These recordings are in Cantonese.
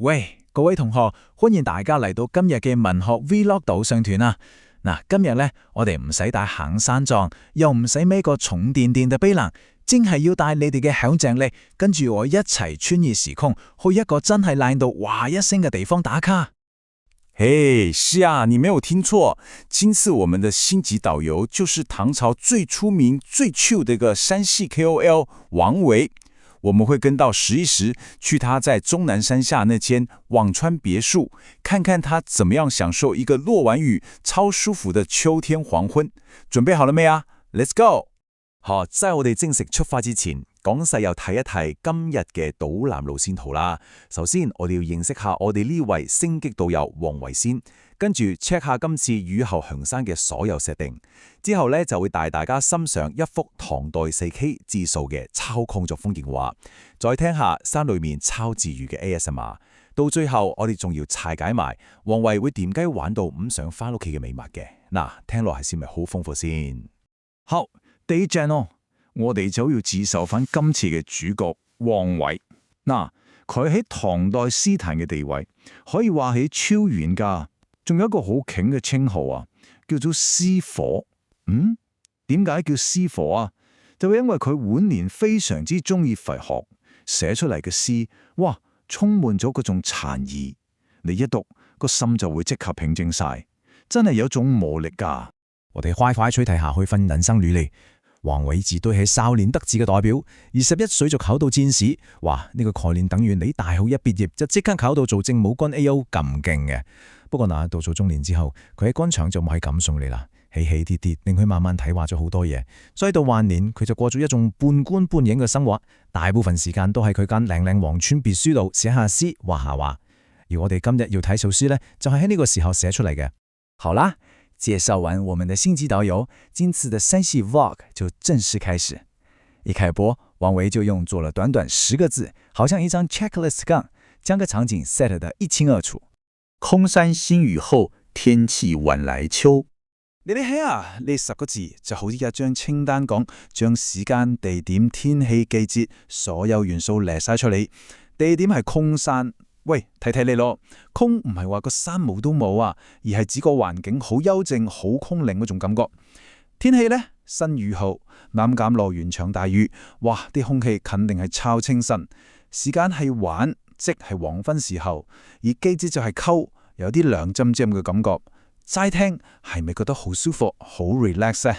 喂，各位同學，歡迎大家嚟到今日嘅文學 Vlog 導賞團啊！嗱，今日呢，我哋唔使帶行山杖，又唔使孭個重甸甸嘅背囊，淨係要帶你哋嘅想像力，跟住我一齊穿越時空，去一個真係靚到哇一聲嘅地方打卡。嘿，是啊，你沒有聽錯，今次我們的星級導遊就是唐朝最出名、最 chill 的一個山系 KOL 王維。我們會跟到11時，去他在終南山下那間輞川別墅，看看他怎麼樣享受一個落完雨、超舒服的秋天黃昏。準備好了未啊？Let's go！ 好，在我哋正式出發之前，講細又睇一睇今日嘅導覽路線圖啦。首先，我哋要認識下我哋呢位星級導遊王維先，跟住 check 下今次雨後行山嘅所有設定。之後呢，就會帶大家欣賞一幅唐代4K 字數嘅超抗作風景畫，再聽下山裏面超治愈嘅 ASMR。到最後，我哋仲要拆解埋王維會點解玩到唔想翻屋企嘅秘密嘅。嗱，聽落係先咪好豐富先。好，第一站咯，我哋就要自紹翻今次嘅主角王維。嗱，佢喺唐代詩壇嘅地位可以話係超遠噶，仲有一個好勁嘅稱號啊，叫做詩火。點解叫詩火啊？就係因為佢晚年非常之中意佛學，寫出嚟嘅詩，哇，充滿咗嗰種禪意，你一讀個心就會即刻平靜晒，真係有種魔力噶。我哋快脆睇下佢份人生履歷。王維自對係少年得志嘅代表，21歲就考到戰士，哇！呢個概念等於你大學一畢業就即刻考到做政務官 AO 咁勁嘅。不過嗱，到咗中年之後，佢喺官場就唔係咁順利啦，起起跌跌，令佢慢慢睇化咗好多嘢。所以到晚年，佢就過咗一種半官半影嘅生活，大部分時間都喺佢間靚靚黃村別墅度寫下詩、畫下畫。而我哋今日要睇首詩呢，就係喺呢個時候寫出嚟嘅。好啦，介紹完我們的星級導遊，今次的山系 Vlog 就正式開始。一開播，王維就用做了短短10個字，好像一張 checklist 槓，將個場景 set 得一清二楚。空山新雨後，天氣晚來秋。你睇下呢10個字就好似一張清單講，將時間、地點、天氣、季節所有元素列晒出嚟。地點係空山。喂，睇睇你咯，空唔係話個山冇都冇啊，而係指個環境好幽靜、好空靈嗰種感覺。天氣呢，新雨後，啱啱落完場大雨，哇！啲空氣肯定係超清新。時間係晚，即係黃昏時候，而季節就係秋，有啲涼浸浸嘅感覺。齋聽係咪覺得好舒服、好 relax 呢？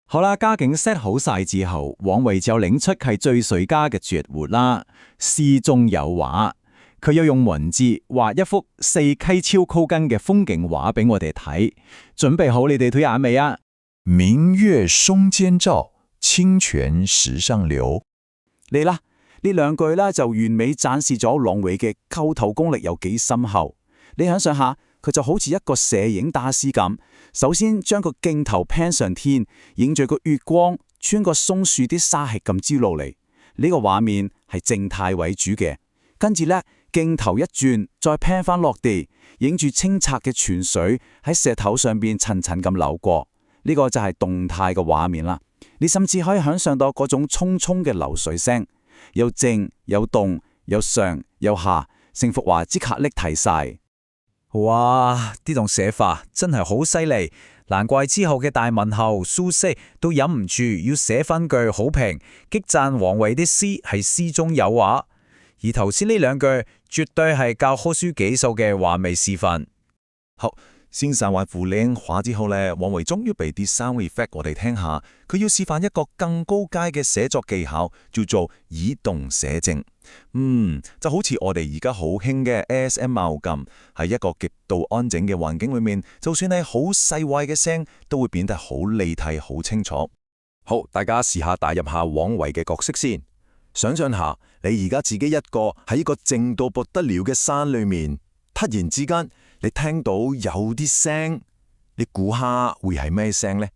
好啦，家境 set 好晒之後，王維就領出係最水家嘅絕活啦，詩中有畫。佢又用文字畫一幅4K 超高更嘅風景畫俾我哋睇，準備好你哋睇下未啊？明月松間照，清泉石上流。嚟啦，呢兩句啦就完美展示咗王維嘅構圖功力有幾深厚。你想象下，佢就好似一個攝影大師咁，首先將個鏡頭 pan 上天，影住個月光穿過松樹啲沙隙咁照落嚟。呢個畫面係靜態為主嘅，跟住呢，鏡頭一轉，再 pan 翻落地，影住清澈嘅泉水喺石頭上邊層層咁流過，呢個就係動態嘅畫面啦。你甚至可以想象到嗰種匆匆嘅流水聲，有靜有動，有上有下，成幅畫即刻立體晒。哇！呢種寫法真係好犀利，難怪之後嘅大文豪蘇軾都忍唔住要寫翻句好評，激讚王維啲詩係詩中有畫。而頭先呢兩句絕對係教科書級數嘅華美示範。好，先生畫幅靚畫之後呢，王維終於俾啲 sound effect 我哋聽下，佢要示範一個更高階嘅寫作技巧，叫做以動寫靜。就好似我哋而家好興嘅 ASMR 咁，喺一個極度安靜嘅環境裏面，就算係好細微嘅聲，都會變得好立體、好清楚。好，大家試下帶入下王維嘅角色先。想象下，你而家自己一個喺一個靜到不得了嘅山裏面，突然之間你聽到有啲聲，你估下會係咩聲呢？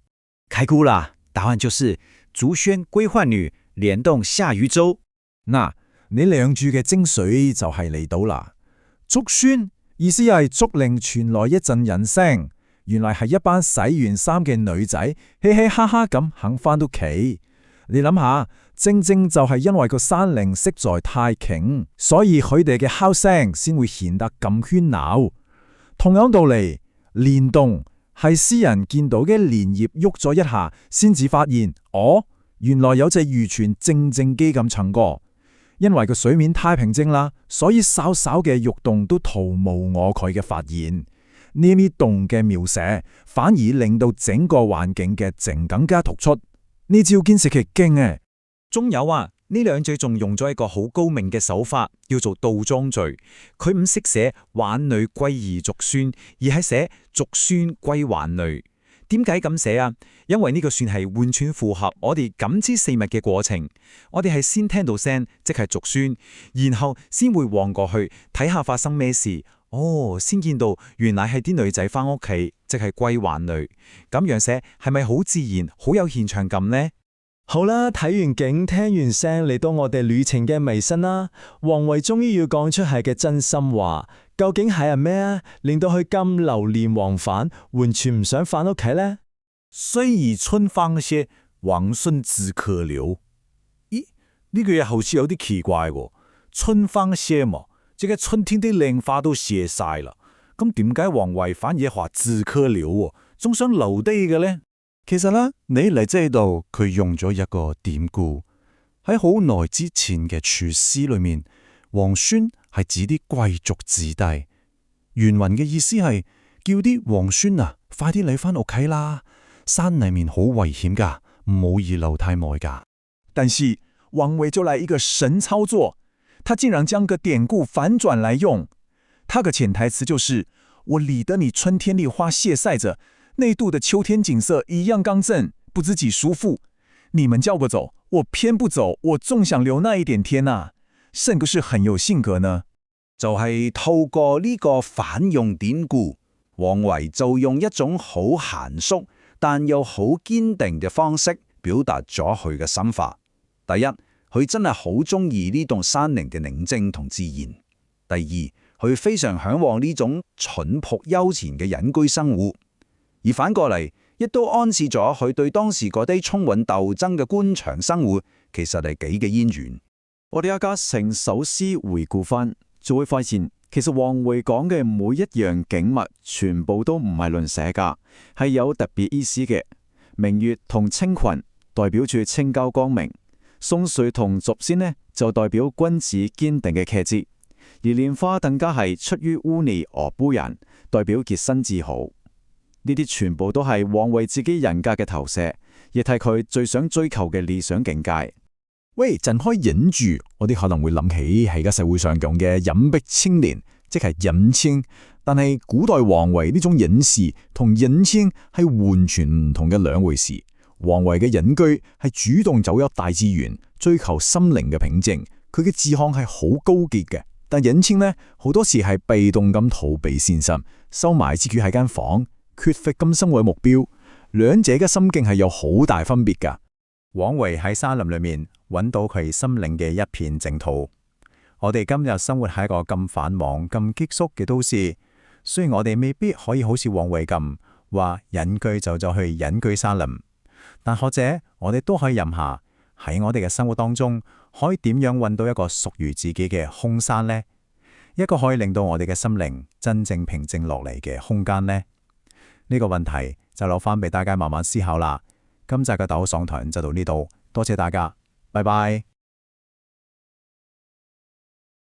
開估啦，答案就是竹喧歸浣女，蓮動下漁舟。嗱，呢兩句嘅精髓就係嚟到啦。竹喧意思係竹林傳來一陣人聲，原來係一班洗完衫嘅女仔，嘻嘻哈哈咁肯翻到屋企。你諗下，正正就係因為個山嶺實在太勁，所以佢哋嘅敲聲先會顯得咁喧鬧。同樣道理，連動係詩人見到嘅蓮葉喐咗一下，先至發現，哦，原來有隻漁船靜靜機咁撐過。因為個水面太平靜啦，所以稍稍嘅喐動都徒無我佢嘅發現。呢啲動嘅描寫，反而令到整個環境嘅靜更加突出。呢招堅持其勁嘅。仲有啊，呢兩句仲用咗一個好高明嘅手法，叫做倒裝句。佢唔識寫宦女歸兒族孫，而係寫族孫歸宦女。點解咁寫啊？因為呢個算係完全符合我哋感知事物嘅過程。我哋係先聽到聲，即係族孫，然後先會望過去睇下發生咩事。哦，先見到原來係啲女仔翻屋企，即係歸宦女。咁樣寫係咪好自然，好有現場感呢？好啦，睇完景，聽完聲，嚟到我哋旅程嘅尾聲啦。王維終於要講出係嘅真心話，究竟係咩啊？令到佢咁流連忘返，完全唔想翻屋企呢？雖宜春芳歇，王孫自可留。咦，呢句嘢好似有啲奇怪喎。春芳歇嘛，即係春天啲靚花都謝晒啦。咁點解王維反而話自可留喎，仲想留低嘅呢？其實呢，你嚟這度佢用咗一個典故，喺好耐之前嘅廚師裏面，王孫係指啲貴族子弟。原文嘅意思係叫啲王孫啊，快啲嚟翻屋企啦，山裏面好危險噶，唔好易留太耐噶。但是王維就來一個神操作，他竟然將個典故反轉來用。他個潛台詞就是：我理得你春天裏花謝曬着，內度的秋天景色一樣剛正，不知幾舒服。你們叫我走，我偏不走，我仲想留那一點天啊，是不是很有性格呢？就係透過呢個反用典故，王維就用一種好嚴肅但又好堅定嘅方式表達咗佢嘅心法。第一，佢真係好中意呢棟山嶺嘅寧靜同自然；第二，佢非常向往呢種淳樸悠閒嘅隱居生活。而反過嚟，亦都暗示咗佢對當時嗰啲充滿鬥爭嘅官場生活，其實係幾嘅淵源。我哋而家成首詩回顧翻，就會發現，其實王維講嘅每一樣景物，全部都唔係亂寫噶，係有特別意思嘅。明月同青群代表住清高光明，松樹同竹仙呢就代表君子堅定嘅氣質，而蓮花更加係出於污泥而不染，代表潔身自好。呢啲全部都係王維自己人格嘅投射，亦係佢最想追求嘅理想境界。喂，陣開隱住，我哋可能會諗起係而家社會上講嘅隱僻青年，即係隱青。但係古代王維呢種隱士同隱青係完全唔同嘅兩回事。王維嘅隱居係主動走入大自然，追求心靈嘅平靜，佢嘅志向係好高潔嘅。但隱青呢，好多時係被動咁逃避現實，收埋自己喺間房，缺乏咁生活嘅目標。兩者嘅心境係有好大分別噶。王維喺山林裏面揾到佢心靈嘅一片淨土。我哋今日生活喺一個咁繁忙、咁激縮嘅都市，雖然我哋未必可以好似王維咁話隱居就去隱居山林，但或者我哋都可以諗下喺我哋嘅生活當中，可以點樣揾到一個屬於自己嘅空山呢？一個可以令到我哋嘅心靈真正平靜落嚟嘅空間呢？呢個問題就留翻俾大家慢慢思考啦。今集嘅大學上堂就到呢度，多謝大家，拜拜。